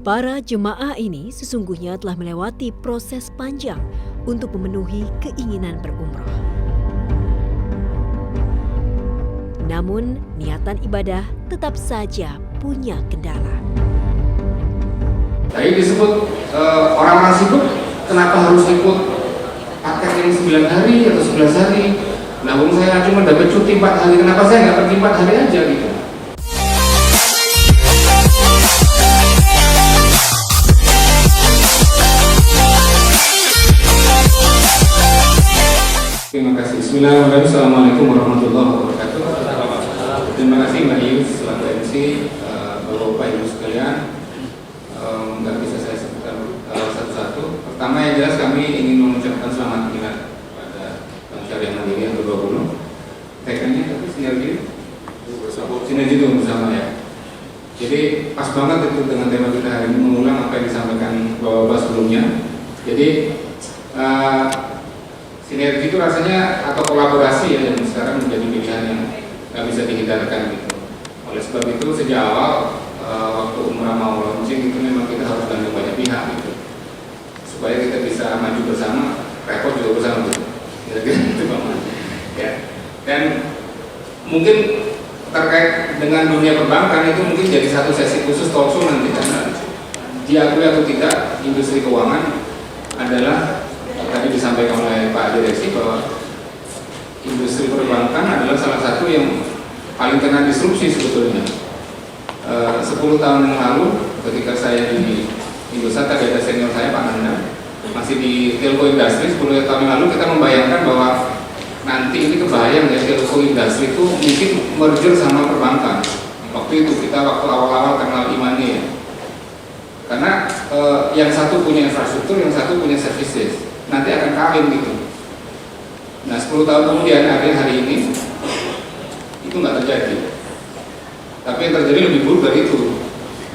Para jemaah ini sesungguhnya telah melewati proses panjang untuk memenuhi keinginan berumroh. Namun, niatan ibadah tetap saja punya kendala. Tadi disebut orang-orang sibuk, kenapa harus ikut paket yang 9 hari atau 11 hari? Nah, saya cuma dapat cuti 4 hari, kenapa saya nggak pergi 4 hari aja gitu? Terima kasih. Bismillahirrahmanirrahim. Assalamualaikum warahmatullahi wabarakatuh. Terima kasih Mbak Yus selaku MC, Bapak Ibu sekalian. Nggak bisa saya sebutkan satu-satu. Pertama yang jelas kami ingin mengucapkan selamat mengingat pada Bank Syariah Mandiri yang ke-20. Tekannya tapi sinergi itu bersama ya. Jadi pas banget itu dengan tema kita hari ini, mengulang apa yang disampaikan Bapak-Bapak sebelumnya. Jadi sinergi itu rasanya atau kolaborasi ya, yang sekarang menjadi pilihan yang nggak bisa dihindarkan gitu. Oleh sebab itu sejak awal waktu umrah mau launching itu memang kita harus gandeng banyak pihak gitu, supaya kita bisa maju bersama, repot juga bersama gitu. Kira-kira itu Pak. Ya. Dan mungkin terkait dengan dunia perbankan itu mungkin jadi satu sesi khusus talkshow nanti, karena diakui atau tidak industri keuangan adalah tadi disampaikan oleh Pak Direksi bahwa industri perbankan adalah salah satu yang paling kena disrupsi sebetulnya. 10 tahun yang lalu ketika saya di Indosat, tadi ada senior saya Pak Nanda masih di telco industri. 10 tahun yang lalu kita membayangkan bahwa nanti ini kebayang ya, telco industri itu mungkin merger sama perbankan. Waktu itu kita waktu awal-awal kenal e-money ya, karena yang satu punya infrastruktur, yang satu punya services, nanti akan kawin gitu. Nah 10 tahun kemudian hari ini itu nggak terjadi, tapi yang terjadi lebih buruk dari itu.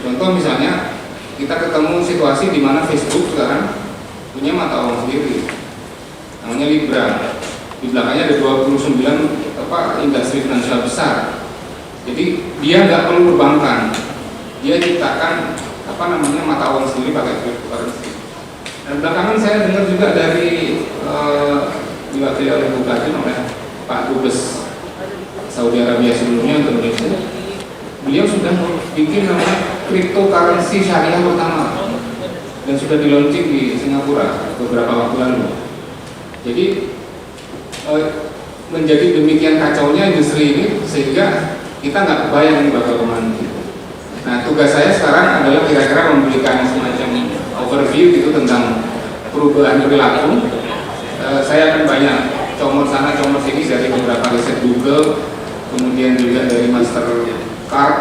Contoh misalnya kita ketemu situasi di mana Facebook sekarang punya mata uang sendiri, namanya Libra. Di belakangnya ada 29 industri finansial besar. Jadi dia nggak perlu perbankan, dia ciptakan mata uang sendiri pakai cryptocurrency. Dan belakangan saya dengar juga dari diwakili oleh Bupati oleh Pak Dubes Saudi Arabia sebelumnya untuk Indonesia, beliau sudah bikin namanya cryptocurrency syariah pertama dan sudah di launching di Singapura beberapa waktu lalu. Jadi menjadi demikian kacaunya industri ini sehingga kita nggak kebayang ini bakal kemana. Nah tugas saya sekarang adalah kira-kira memberikan semacam overview gitu tentang perubahan perilaku. Saya akan banyak comot sana comot sini dari beberapa riset Google, kemudian juga dari Mastercard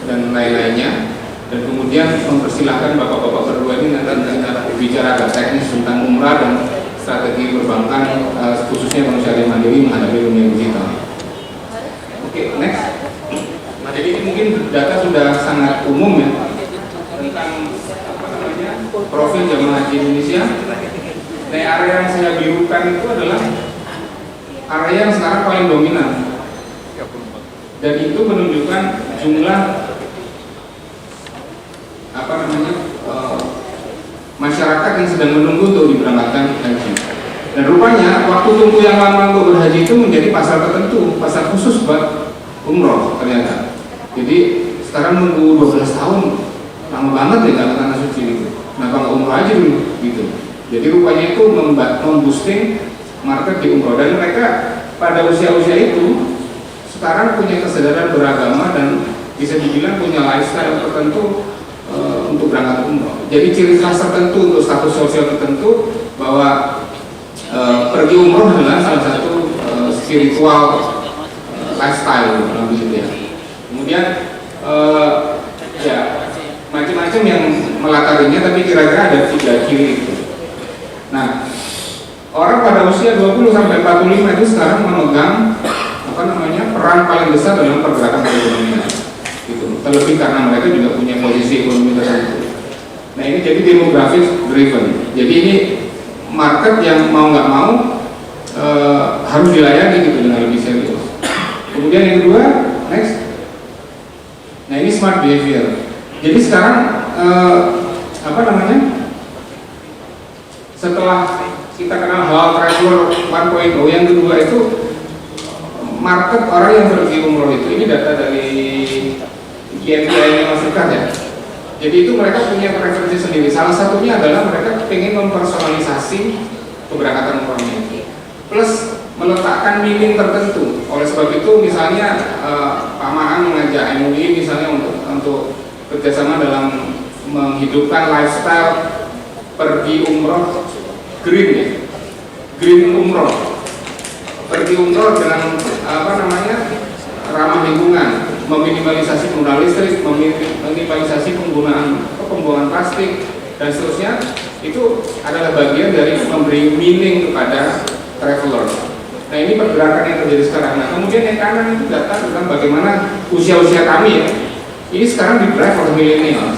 dan lain-lainnya, dan kemudian mempersilahkan bapak-bapak berdua ini nanti berbicara agak teknis tentang umrah dan strategi perbankan khususnya Bank Syariah Mandiri menghadapi dunia digital. Oke, next. Nah, jadi ini mungkin data sudah sangat umum ya tentang profil jemaah haji Indonesia. Nah, area yang saya birukan itu adalah area yang sekarang paling dominan, dan itu menunjukkan jumlah masyarakat yang sedang menunggu untuk diberangkatkan haji. Dan rupanya waktu tunggu yang lama untuk berhaji itu menjadi pasar tertentu, pasar khusus buat umroh ternyata. Jadi sekarang nunggu 12 tahun, lama banget ya nggak ke tanah suci gitu. Kenapa nggak umroh aja dulu gitu? Jadi rupanya itu memboosting market di umroh, dan mereka pada usia-usia itu sekarang punya kesadaran beragama dan bisa dibilang punya lifestyle tertentu untuk berangkat umroh. Jadi ciri khas tertentu untuk status sosial tertentu bahwa pergi umroh adalah salah satu spiritual lifestyle begitu ya. Kemudian ya macam-macam yang melatarinya, tapi kira-kira ada 3 ciri itu. Nah, orang pada usia 20 sampai 45 itu sekarang memegang peran paling besar dalam pergerakan perekonomian. Gitu. Terlebih karena mereka juga punya posisi ekonomi tertentu. Nah, ini jadi demographic driven. Jadi ini market yang mau nggak mau harus dilayani gitu dengan lebih serius. Kemudian yang kedua, next. Nah, ini smart behavior. Jadi sekarang apa namanya, setelah kita kenal halal traveler 1.0, yang kedua itu market orang yang pergi umroh itu, ini data dari KPI-nya Mastercard ya. Jadi itu mereka punya preferensi sendiri. Salah satunya adalah mereka ingin mempersonalisasi keberangkatan umrohnya, plus meletakkan meaning tertentu. Oleh sebab itu misalnya Pak Maan mengajak MUI misalnya untuk kerjasama dalam menghidupkan lifestyle pergi umroh green ya, green umroh, pergi umroh dengan apa namanya, ramah lingkungan, meminimalisasi penggunaan listrik, meminimalisasi pembuangan plastik dan seterusnya. Itu adalah bagian dari memberi meaning kepada traveler. Nah ini pergerakan yang terjadi sekarang. Nah kemudian yang kanan itu data tentang bagaimana usia-usia kami ya, ini sekarang di-drive oleh milenial.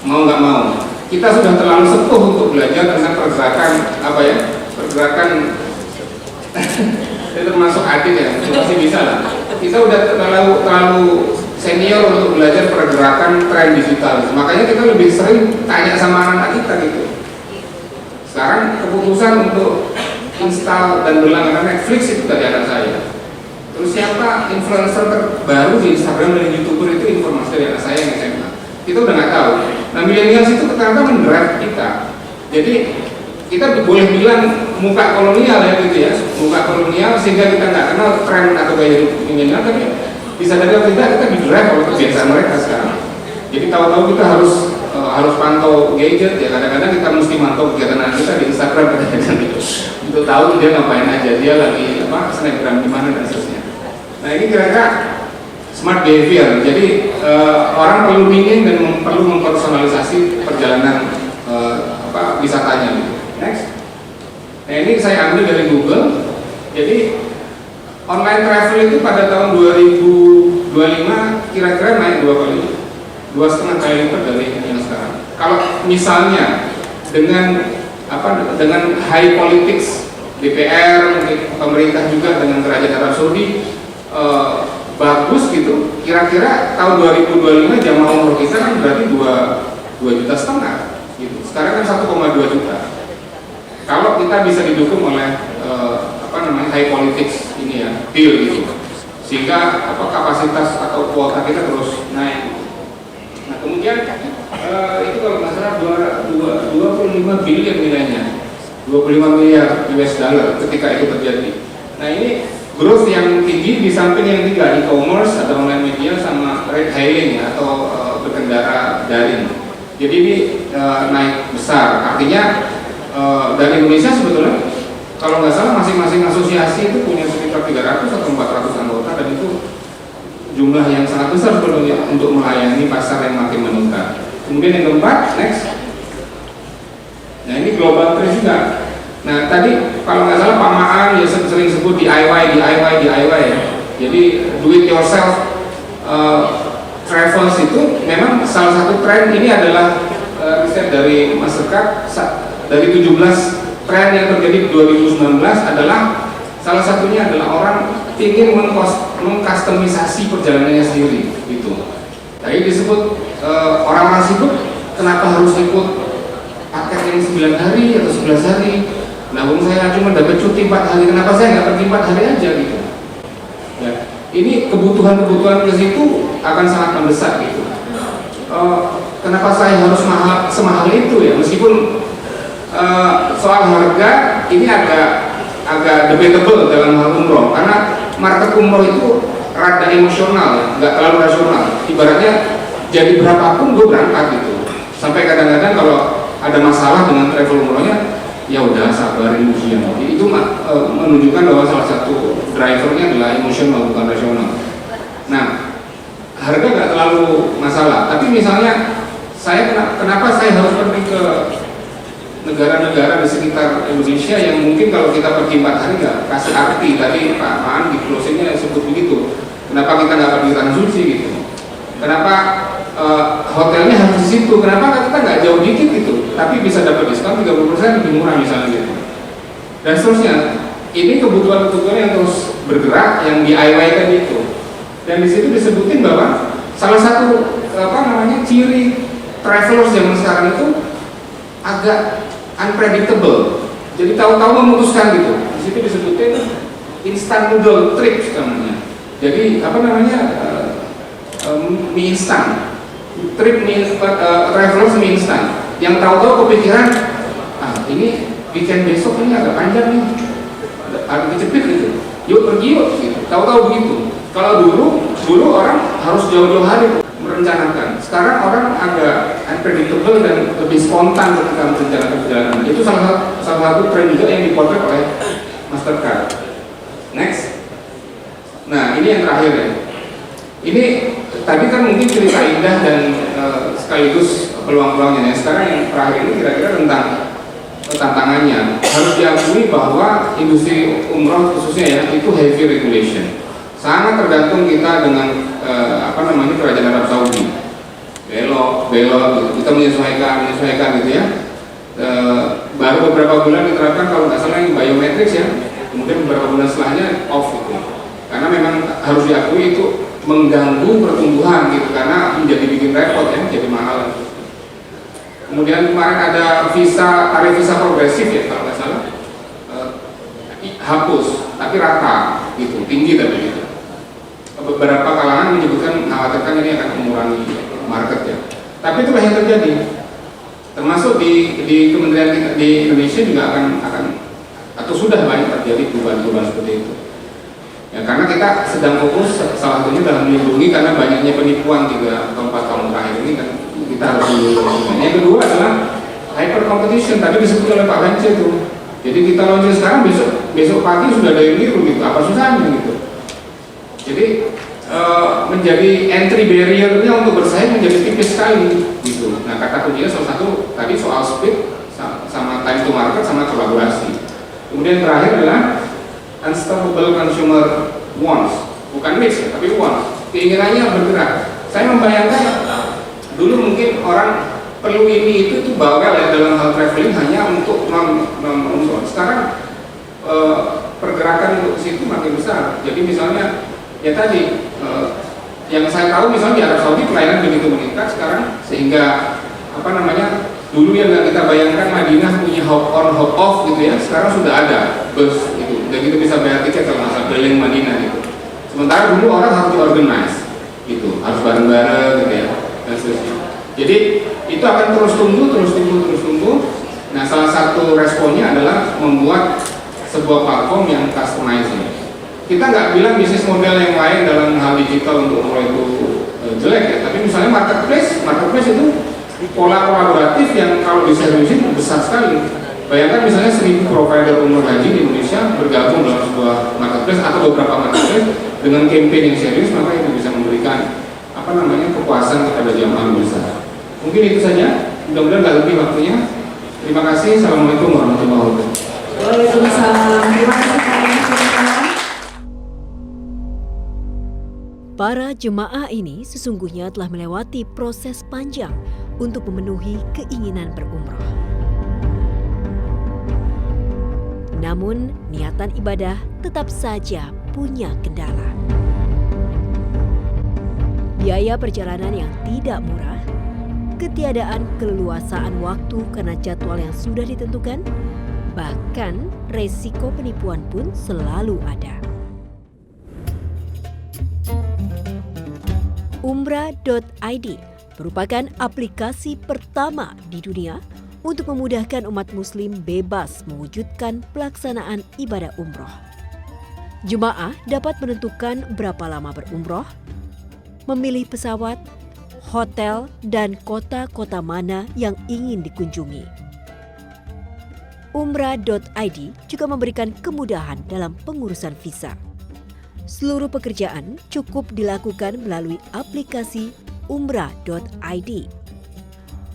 Mau nggak mau, kita sudah terlalu sepuh untuk belajar tentang pergerakan apa ya, pergerakan itu termasuk adit ya, masih bisa lah. Kita udah terlalu senior untuk belajar pergerakan tren digital. Makanya kita lebih sering tanya sama anak kita gitu. Sekarang keputusan untuk install dan berlangganan Netflix itu dari anak saya. Terus siapa influencer terbaru di Instagram dan YouTuber itu informasi dari anak saya yang SMA. Kita udah nggak tahu. Nah milenials itu ternyata mendrive kita. Jadi kita boleh bilang muka kolonial ya gitu ya, muka kolonial sehingga kita nggak kenal tren atau gaya hidup milenial, tapi bisa dari tidak kita didrive oleh kebiasaan mereka sekarang. Jadi tahu-tahu kita harus pantau gadget ya, kadang-kadang kita mesti mantau kegiatan anak kita di Instagram kadang-kadang gitu, untuk tahu dia ngapain aja, dia lagi snapgram di mana dan seterusnya. Nah ini kira-kira smart behavior. Jadi orang perlu meaning dan perlu mempersonalisasi perjalanan wisatanya gitu. Next. Nah ini saya ambil dari Google. Jadi online travel itu pada tahun 2025 kira-kira naik 2,5 kali lipat dari yang sekarang. Kalau misalnya dengan high politics, DPR, pemerintah juga dengan kerajaan Arab Saudi bagus gitu, kira-kira tahun 2025 jamaah umroh kita kan berarti 2,5 juta gitu. Sekarang kan 1,2 juta. Kalau kita bisa didukung oleh high politics ini ya, deal gitu, sehingga kapasitas atau kuota kita terus naik. Nah kemudian itu kalau nggak salah 25 billion nilainya, 25 miliar US dollar ketika itu terjadi. Nah ini growth yang tinggi di samping yang tiga, e-commerce atau online media sama ride hailing atau berkendara daring. Jadi ini naik besar. Artinya dari Indonesia sebetulnya kalau nggak salah masing-masing asosiasi itu punya sekitar 300 atau 400 anggota, dan itu jumlah yang sangat besar sebetulnya untuk melayani pasar yang makin meningkat. Kemudian yang keempat, next. Nah ini global trend juga. Nah tadi kalau nggak salah Pak Maan ya sering sebut DIY ya. Jadi do it yourself travels itu memang salah satu tren. Ini adalah riset dari Mastercard. Dari 17 tren yang terjadi di 2019 adalah salah satunya adalah orang ingin mengkustomisasi perjalanannya sendiri gitu. Tadi disebut orang-orang sibuk kenapa harus ikut paket yang 9 hari atau 11 hari. Nah, saya cuma dapat cuti 4 hari, kenapa saya nggak pergi 4 hari aja gitu. Ya, ini kebutuhan ke situ akan sangat mendesak gitu. Kenapa saya harus semahal itu ya, meskipun soal harga ini agak debatable dalam hal umroh, karena market umroh itu rada emosional, nggak terlalu rasional. Ibaratnya jadi berapapun gue berangkat gitu. Sampai kadang-kadang kalau ada masalah dengan travel umrohnya, ya udah sabarin ujian. Jadi itu menunjukkan bahwa salah satu drivernya adalah emosional bukan rasional. Nah, harga nggak terlalu masalah. Tapi misalnya kenapa saya harus pergi ke negara-negara di sekitar Indonesia yang mungkin kalau kita pergi 4 hari nggak kasih arti. Tadi Pak Maan di closingnya sebut begitu. Kenapa kita nggak pergi Tanah Suci gitu? Kenapa hotelnya harus di situ? Kenapa kita nggak jauh dikit gitu? Tapi bisa dapat diskon 30% lebih murah misalnya gitu. Dan seterusnya. Ini kebutuhan-kebutuhan yang terus bergerak, yang DIY kan itu. Dan di situ disebutin bahwa salah satu ciri travelers zaman sekarang itu agak unpredictable. Jadi tahu-tahu memutuskan gitu. Di situ disebutin instant noodle trips namanya. Jadi apa namanya mie instan, trip travelers mie instan. Yang tahu-tahu kepikiran, ini weekend besok ini agak panjang nih, agak kecepit gitu. Yuk pergi yuk, gitu. Tahu-tahu begitu. Kalau dulu orang harus jauh-jauh hari merencanakan. Sekarang orang agak unpredictable dan lebih spontan ketika merencanakan perjalanan. Itu salah satu tren juga yang dipotret oleh Mastercard. Next. Nah, ini yang terakhir ya. Ini tadi kan mungkin cerita indah dan sekaligus peluang-peluangnya. Sekarang yang terakhir ini kira-kira tentang tantangannya. Harus diakui bahwa industri umroh khususnya ya itu heavy regulation. Sangat tergantung kita dengan kerajaan Arab Saudi. Belok gitu. Kita menyesuaikan gitu ya. Baru beberapa bulan diterapkan kalau nggak salah yang biometrics ya. Kemudian beberapa bulan setelahnya off gitu. Karena memang harus diakui itu mengganggu pertumbuhan gitu, karena menjadi bikin repot ya, jadi mahal. Kemudian kemarin ada tarif visa progresif ya kalau nggak salah, hapus tapi rata gitu, tinggi tapi gitu. Beberapa kalangan menyebutkan khawatirkan ini akan mengurangi market ya. Tapi itulah yang terjadi. Termasuk di kementerian di Indonesia juga akan atau sudah banyak terjadi perubahan-perubahan seperti itu. Ya, karena kita sedang fokus salah satunya dalam melindungi karena banyaknya penipuan 3 atau 4 tahun terakhir ini kan kita harus melindungi. Yang kedua adalah hyper competition tadi disebut oleh Pak Bence itu. Jadi kita launching sekarang besok pagi sudah ada yang niru gitu. Apa susahnya gitu? Jadi menjadi entry barrier-nya untuk bersaing menjadi tipis sekali gitu. Nah, kata kuncinya salah satu tadi soal speed sama time to market sama kolaborasi. Kemudian terakhir adalah unstoppable consumer wants, bukan needs ya, tapi wants. Keinginannya bergerak. Saya membayangkan dulu mungkin orang perlu ini itu bawel ya dalam hal traveling hanya untuk non. Sekarang pergerakan untuk situ makin besar. Jadi misalnya ya tadi yang saya tahu misalnya di Arab Saudi pelayanan begitu meningkat sekarang sehingga dulu yang nggak kita bayangkan Madinah punya hop on hop off gitu ya, sekarang sudah ada bus gitu, dan kita bisa bayar tiket kalau nggak keliling Madinah gitu. Sementara dulu orang harus diorganize gitu, harus bareng-bareng gitu ya dan seterusnya. Jadi itu akan terus tumbuh. Nah, salah satu responnya adalah membuat sebuah platform yang customizing. Kita nggak bilang bisnis model yang lain dalam hal digital untuk mulai itu jelek ya, tapi misalnya marketplace itu pola kolaboratif yang kalau diseriusin besar sekali. Bayangkan misalnya 1000 provider umroh haji di Indonesia bergabung dalam sebuah marketplace atau beberapa marketplace dengan campaign yang serius, maka itu bisa memberikan kepuasan kepada jamaah besar. Mungkin itu saja, mudah-mudahan nggak lebih waktunya. Terima kasih. Assalamualaikum warahmatullahi wabarakatuh. Waalaikumsalam. Terima kasih banyak. Para jemaah ini sesungguhnya telah melewati proses panjang untuk memenuhi keinginan berumroh. Namun, niatan ibadah tetap saja punya kendala. Biaya perjalanan yang tidak murah, ketiadaan keleluasaan waktu karena jadwal yang sudah ditentukan, bahkan resiko penipuan pun selalu ada. Umrah.id merupakan aplikasi pertama di dunia untuk memudahkan umat muslim bebas mewujudkan pelaksanaan ibadah umroh. Jemaah dapat menentukan berapa lama berumroh, memilih pesawat, hotel, dan kota-kota mana yang ingin dikunjungi. Umrah.id juga memberikan kemudahan dalam pengurusan visa. Seluruh pekerjaan cukup dilakukan melalui aplikasi Umrah.id.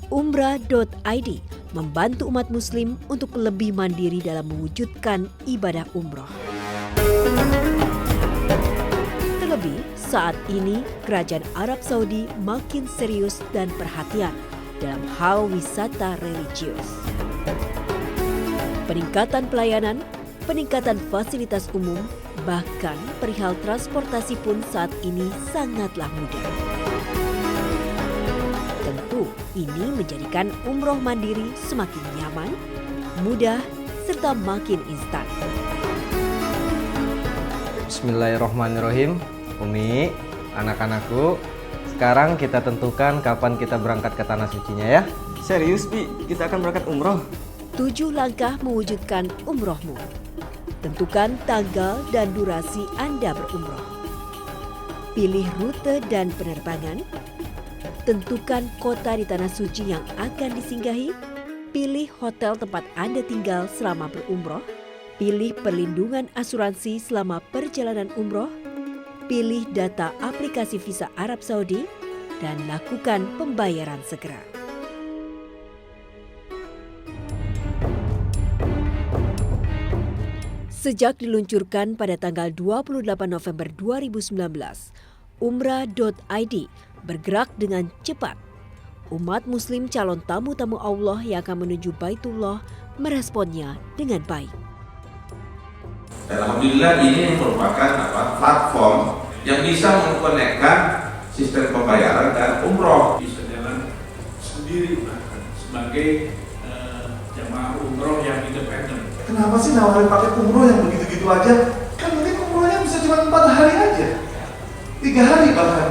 Umrah.id membantu umat muslim untuk lebih mandiri dalam mewujudkan ibadah umroh. Terlebih, saat ini kerajaan Arab Saudi makin serius dan perhatian dalam hal wisata religius. Peningkatan pelayanan, peningkatan fasilitas umum, bahkan perihal transportasi pun saat ini sangatlah mudah. Tentu, Ini menjadikan umroh mandiri semakin nyaman, mudah, serta makin instan. Bismillahirrohmanirrohim. Umi, anak-anakku, sekarang kita tentukan kapan kita berangkat ke tanah sucinya ya. Serius, Bi? Kita akan berangkat umroh? 7 langkah mewujudkan umrohmu. Tentukan tanggal dan durasi Anda berumroh. Pilih rute dan penerbangan. Tentukan kota di tanah suci yang akan disinggahi. Pilih hotel tempat Anda tinggal selama berumroh. Pilih perlindungan asuransi selama perjalanan umroh. Pilih data aplikasi visa Arab Saudi dan lakukan pembayaran segera. Sejak diluncurkan pada tanggal 28 November 2019, Umrah.id bergerak dengan cepat. Umat muslim calon tamu-tamu Allah yang akan menuju Baitullah meresponnya dengan baik. Dan alhamdulillah ini merupakan platform yang bisa mengkonekkan sistem pembayaran dan umroh. Bisa jalan sendiri bahkan sebagai jamaah umroh yang independen. Kenapa sih nawarin paket umroh yang begitu-gitu aja? Kan mungkin umrohnya bisa cuma 4 hari aja, 3 hari bahkan